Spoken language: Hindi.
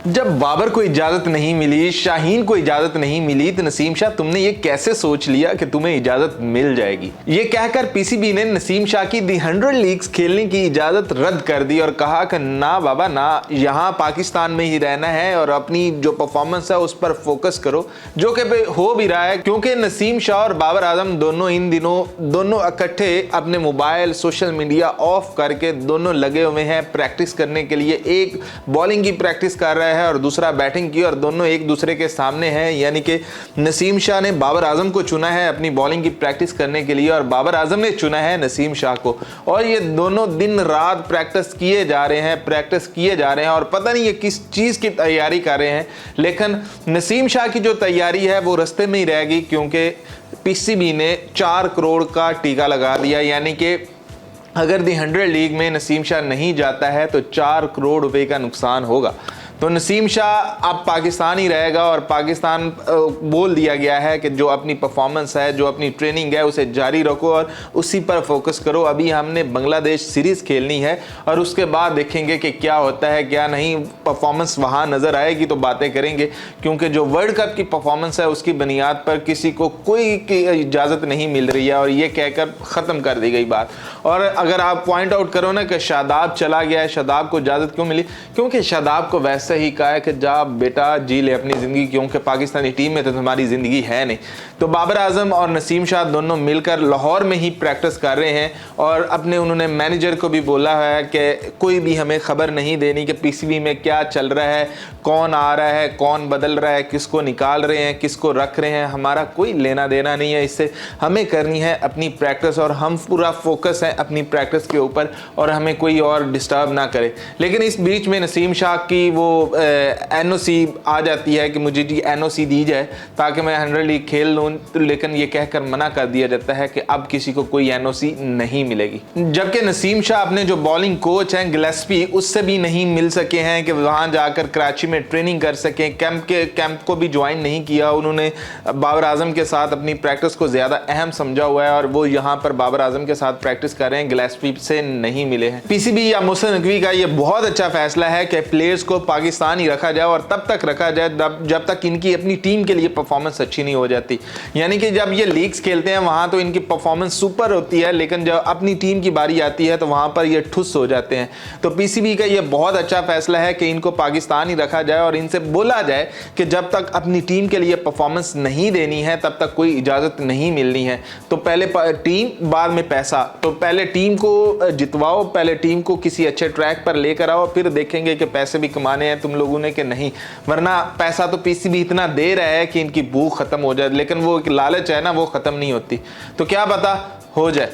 जब बाबर को इजाजत नहीं मिली, शाहीन को इजाजत नहीं मिली, तो नसीम शाह तुमने ये कैसे सोच लिया कि तुम्हें इजाजत मिल जाएगी? ये कहकर पीसीबी ने नसीम शाह की दी 100 लीग्स खेलने की इजाजत रद्द कर दी और कहा कि ना बाबा ना, यहाँ पाकिस्तान में ही रहना है और अपनी जो परफॉर्मेंस है उस पर फोकस करो, जो कि हो भी रहा है। क्योंकि नसीम शाह और बाबर आजम दोनों इन दिनों दोनों इकट्ठे अपने मोबाइल, सोशल मीडिया ऑफ करके दोनों लगे हुए हैं प्रैक्टिस करने के लिए। एक बॉलिंग की प्रैक्टिस कर रहा है और दूसरा बैटिंग की, और दोनों एक दूसरे के सामने हैं। यानी कि नसीम शाह ने बाबर आजम को चुना है अपनी बॉलिंग की प्रैक्टिस करने के लिए और बाबर आजम ने चुना है नसीम शाह को, और ये दोनों दिन रात प्रैक्टिस किए जा रहे हैं और पता नहीं ये किस चीज़ की तैयारी कर रहे हैं। लेकिन नसीम शाह की जो तैयारी है वो रास्ते में ही रहेगी, क्योंकि पीसीबी ने 4 करोड़ का टीका लगा दिया। यानी कि अगर दी 100 लीग में नसीम शाह नहीं जाता है तो 4 करोड़ रुपए का नुकसान होगा। तो नसीम शाह अब पाकिस्तान ही रहेगा और पाकिस्तान बोल दिया गया है कि जो अपनी परफॉर्मेंस है, जो अपनी ट्रेनिंग है, उसे जारी रखो और उसी पर फोकस करो। अभी हमने बांग्लादेश सीरीज़ खेलनी है और उसके बाद देखेंगे कि क्या होता है क्या नहीं। परफॉर्मेंस वहाँ नज़र आएगी तो बातें करेंगे, क्योंकि जो वर्ल्ड कप की परफॉर्मेंस है उसकी बुनियाद पर किसी को कोई इजाज़त नहीं मिल रही है, और ये कहकर ख़त्म कर दी गई बात। और अगर आप पॉइंट आउट करो ना कि शादाब चला गया है, शादाब को इजाज़त क्यों मिली? क्योंकि शादाब को वैसे ही कहा है कि जा बेटा जी ले अपनी ज़िंदगी, क्योंकि पाकिस्तानी टीम में तो तुम्हारी ज़िंदगी है नहीं। तो बाबर आजम और नसीम शाह दोनों मिलकर लाहौर में ही प्रैक्टिस कर रहे हैं और अपने उन्होंने मैनेजर को भी बोला है कि कोई भी हमें खबर नहीं देनी कि पीसीबी में क्या चल रहा है, कौन आ रहा है, कौन बदल रहा है, किसको निकाल रहे हैं, किसको रख रहे हैं, हमारा कोई लेना देना नहीं है इससे। हमें करनी है अपनी प्रैक्टिस और हम पूरा फोकस है अपनी प्रैक्टिस के ऊपर और हमें कोई और डिस्टर्ब ना करे। लेकिन इस बीच में नसीम शाह की वो एनओसी आ जाती है कि मुझे जी एनओसी दी जाए ताकि मैं 100 लीग खेल लूँ, लेकिन ये कहकर मना कर दिया जाता है कि अब किसी को कोई एनओसी नहीं मिलेगी। जबकि नसीम शाह अपने जो बॉलिंग कोच हैं गिलेस्पी, उससे भी नहीं मिल सके हैं कि वहाँ जाकर कराची में ट्रेनिंग कर सकें। कैंप को भी ज्वाइन नहीं किया उन्होंने। बाबर आजम के साथ अपनी प्रैक्टिस को ज़्यादा अहम समझा हुआ है और वो यहाँ पर बाबर आजम के साथ प्रैक्टिस कर रहे हैं, गिलेस्पी से नहीं मिले हैं। पीसीबी या मोहसिन नकवी का ये बहुत अच्छा फैसला है कि प्लेयर्स को पाकिस्तान ही रखा जाए और तब तक रखा जाए जब तक इनकी अपनी टीम के लिए परफॉर्मेंस अच्छी नहीं हो जाती। यानी कि जब ये लीग्स खेलते हैं वहाँ तो इनकी परफॉर्मेंस सुपर होती है, लेकिन जब अपनी टीम की बारी आती है तो वहाँ पर ये ठुस हो जाते हैं। तो पीसीबी का ये बहुत अच्छा फैसला है कि इनको पाकिस्तान ही रखा जाए और इनसे बोला जाए कि जब तक अपनी टीम के लिए परफॉर्मेंस नहीं देनी है तब तक कोई इजाज़त नहीं मिलनी है। तो पहले टीम बाद में पैसा, तो पहले टीम को जितवाओ, पहले टीम को किसी अच्छे ट्रैक पर लेकर आओ, फिर देखेंगे कि पैसे भी कमाने हैं तुम लोगों ने कि नहीं। वरना पैसा तो पीसीबी इतना दे रहा है कि इनकी भूख खत्म हो जाए, लेकिन वो एक लालच है ना, वो खत्म नहीं होती। तो क्या पता हो जाए।